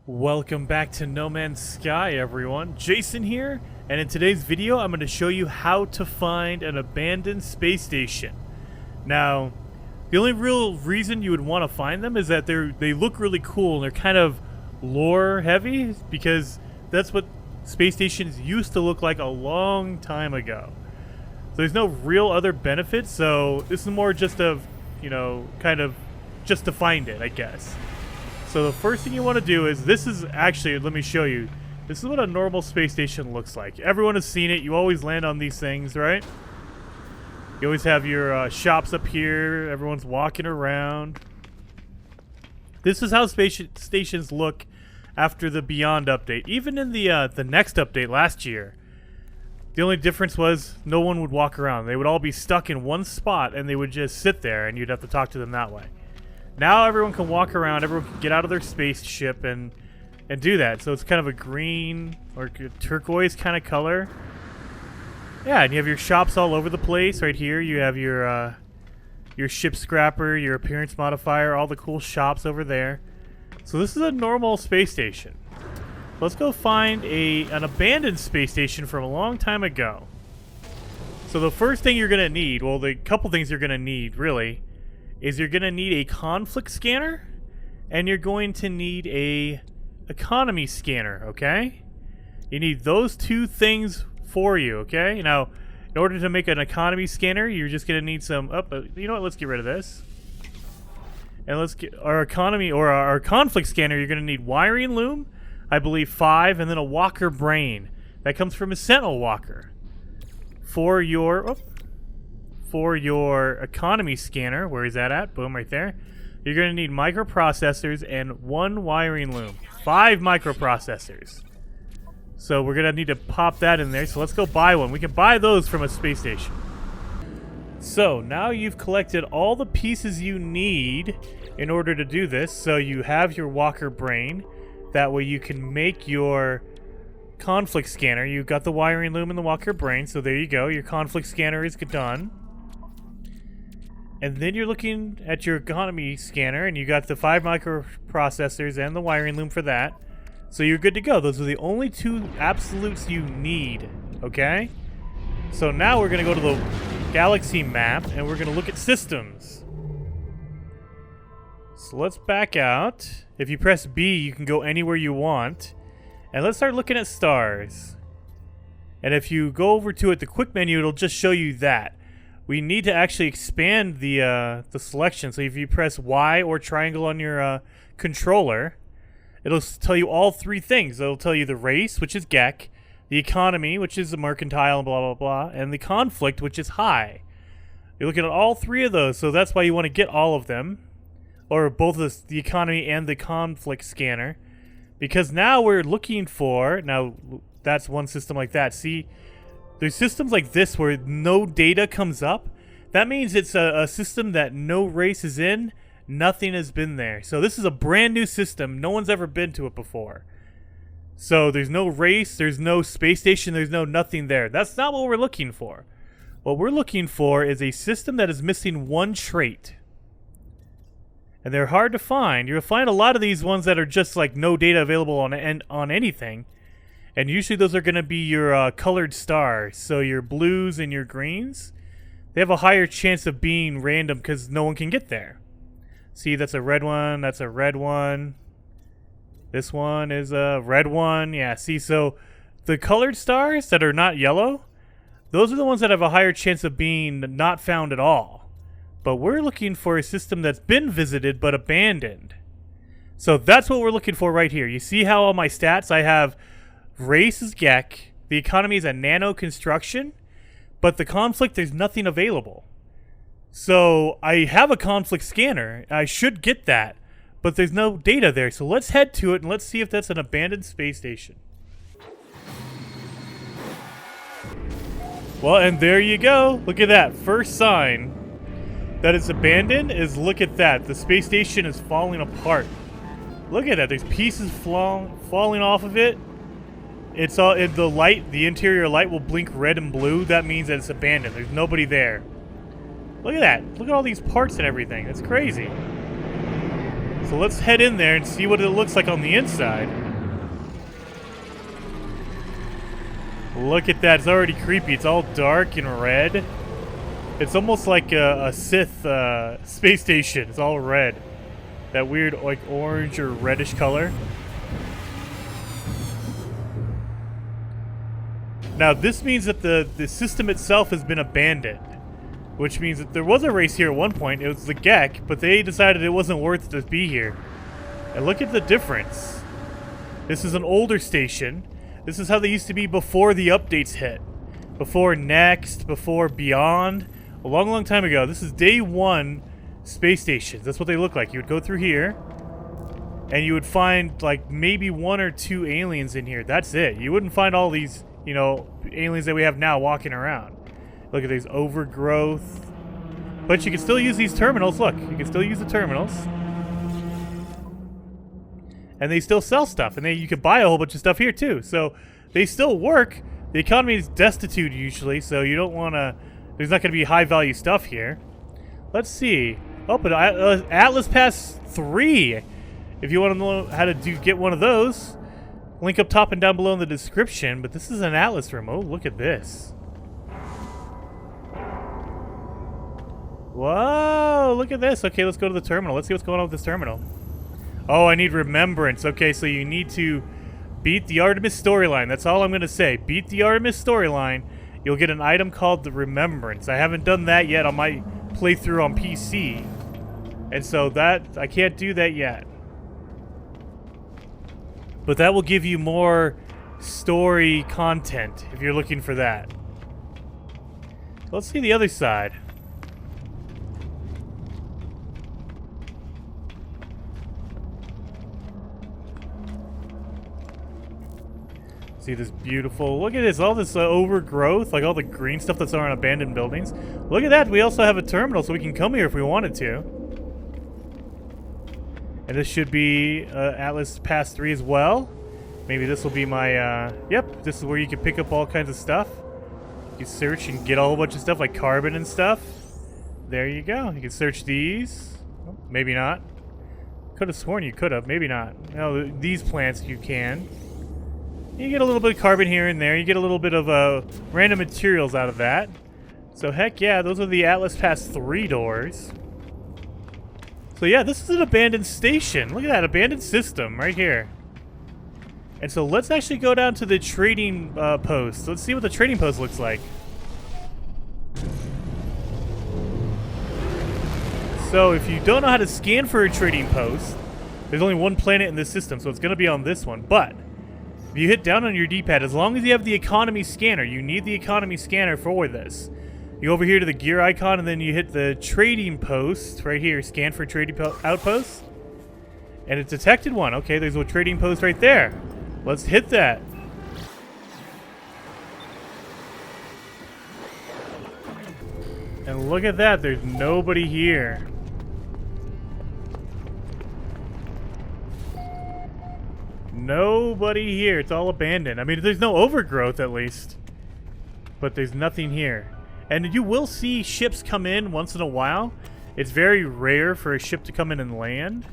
Welcome back to No Man's Sky, everyone. Jason here, and in today's video I'm going to show you how to find an abandoned space station. Now, the only real reason you would want to find them is that they look really cool and they're kind of lore heavy, because that's what space stations used to look like a long time ago. So there's no real other benefits, so this is more just of, kind of just to find it, I guess. So the first thing you want to do is, this is actually, let me show you. This is what a normal space station looks like. Everyone has seen it. You always land on these things, right? You always have your shops up here. Everyone's walking around. This is how space stations look after the Beyond update. Even in the next update last year, the only difference was no one would walk around. They would all be stuck in one spot, and they would just sit there, and you'd have to talk to them that way. Now everyone can walk around, everyone can get out of their spaceship and do that. So it's kind of a green or turquoise kind of color. Yeah, and you have your shops all over the place. Right here you have your ship scrapper, your appearance modifier, all the cool shops over there. So this is a normal space station. Let's go find an abandoned space station from a long time ago. So the first thing you're going to need, well, the couple things you're going to need, really, is you're going to need a conflict scanner, and you're going to need a economy scanner, okay? You need those two things for you, okay? Now, in order to make an economy scanner, you're just going to need some... you know what? Let's get rid of this. And let's get our economy, or our conflict scanner, you're going to need wiring loom, I believe 5, and then a walker brain. That comes from a sentinel walker. For your economy scanner, where is that at? Boom, right there. You're going to need microprocessors and 1 wiring loom. 5 microprocessors. So we're going to need to pop that in there. So let's go buy one. We can buy those from a space station. So now you've collected all the pieces you need in order to do this. So you have your walker brain. That way you can make your conflict scanner. You've got the wiring loom and the walker brain. So there you go. Your conflict scanner is done. And then you're looking at your economy scanner, and you got the 5 microprocessors and the wiring loom for that. So you're good to go. Those are the only 2 absolutes you need, okay? So now we're going to go to the galaxy map, and we're going to look at systems. So let's back out. If you press B, you can go anywhere you want. And let's start looking at stars. And if you go over to it, the quick menu, it'll just show you that. We need to actually expand the selection. So if you press Y or triangle on your controller, it'll tell you all 3 things. It'll tell you the race, which is Gek, the economy, which is the mercantile, and blah, blah, blah, and the conflict, which is high. You're looking at all 3 of those, so that's why you want to get all of them, or both the economy and the conflict scanner, because now we're looking for, now that's one system like that. See, there's systems like this where no data comes up. That means it's a system that no race is in. Nothing has been there. So this is a brand new system. No one's ever been to it before. So there's no race. There's no space station. There's no nothing there. That's not what we're looking for. What we're looking for is a system that is missing 1 trait. And they're hard to find. You'll find a lot of these ones that are just like no data available on anything. And usually those are going to be your colored stars. So your blues and your greens, they have a higher chance of being random because no one can get there. See, that's a red one. That's a red one. This one is a red one. Yeah, see, so the colored stars that are not yellow, those are the ones that have a higher chance of being not found at all. But we're looking for a system that's been visited but abandoned. So that's what we're looking for right here. You see how on my stats I have... race is Gek, the economy is a nano construction, but the conflict, there's nothing available. So I have a conflict scanner. I should get that, but there's no data there. So let's head to it and let's see if that's an abandoned space station. Well, and there you go. Look at that. First sign that it's abandoned is, look at that. The space station is falling apart. Look at that. There's pieces falling off of it. It's all in the light. The interior light will blink red and blue. That means that it's abandoned. There's nobody there. Look at that. Look at all these parts and everything. It's crazy. So let's head in there and see what it looks like on the inside. Look at that. It's already creepy. It's all dark and red. It's almost like a Sith space station. It's all red. That weird, like, orange or reddish color. Now, this means that the system itself has been abandoned. Which means that there was a race here at one point. It was the Gek, but they decided it wasn't worth it to be here. And look at the difference. This is an older station. This is how they used to be before the updates hit. Before Next, before Beyond. A long, long time ago. This is day one space stations. That's what they look like. You would go through here, and you would find, like, maybe 1 or 2 aliens in here. That's it. You wouldn't find all these, you know, aliens that we have now walking around. Look at these overgrowth. But you can still use these terminals. Look, you can still use the terminals. And they still sell stuff, and you can buy a whole bunch of stuff here too. So they still work. The economy is destitute usually, so you don't want to. There's not going to be high value stuff here. Let's see. Oh, but Atlas Pass 3. If you want to know how to get one of those, link up top and down below in the description. But this is an Atlas room. Oh, look at this. Whoa! Look at this. Okay, let's go to the terminal. Let's see what's going on with this terminal. Oh, I need remembrance. Okay, so you need to beat the Artemis storyline. That's all I'm going to say. Beat the Artemis storyline. You'll get an item called the Remembrance. I haven't done that yet on my playthrough on PC. And so that, I can't do that yet. But that will give you more story content if you're looking for that. Let's see the other side. See this beautiful, look at this, all this overgrowth, like all the green stuff that's on abandoned buildings. Look at that, we also have a terminal so we can come here if we wanted to. And this should be Atlas Pass 3 as well. Maybe this will be my, yep, this is where you can pick up all kinds of stuff. You can search and get a whole bunch of stuff like carbon and stuff. There you go, you can search these. Oh, maybe not. Could have sworn you could have, maybe not. No, these plants you can. You get a little bit of carbon here and there. You get a little bit of random materials out of that. So heck yeah, those are the Atlas Pass 3 doors. So yeah, this is an abandoned station. Look at that, abandoned system right here. And so let's actually go down to the trading post. Let's see what the trading post looks like. So if you don't know how to scan for a trading post, there's only one planet in this system, so it's going to be on this one. But if you hit down on your D-pad, as long as you have the economy scanner, you need the economy scanner for this. You go over here to the gear icon, and then you hit the trading post right here, scan for trading outpost. And it detected one. Okay, there's a trading post right there. Let's hit that. And look at that, there's nobody here. Nobody here. It's all abandoned. I mean, there's no overgrowth at least. But there's nothing here. And you will see ships come in once in a while. It's very rare for a ship to come in and land.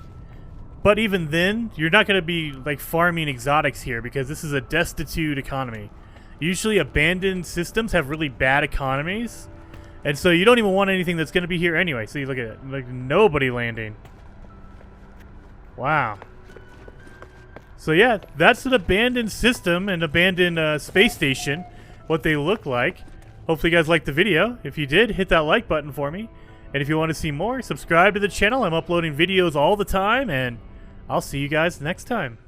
But even then, you're not going to be like farming exotics here because this is a destitute economy. Usually abandoned systems have really bad economies. And so you don't even want anything that's going to be here anyway. So you look at it. Like nobody landing. Wow. So yeah, that's an abandoned system, an abandoned space station, what they look like. Hopefully you guys liked the video. If you did, hit that like button for me. And if you want to see more, subscribe to the channel. I'm uploading videos all the time, and I'll see you guys next time.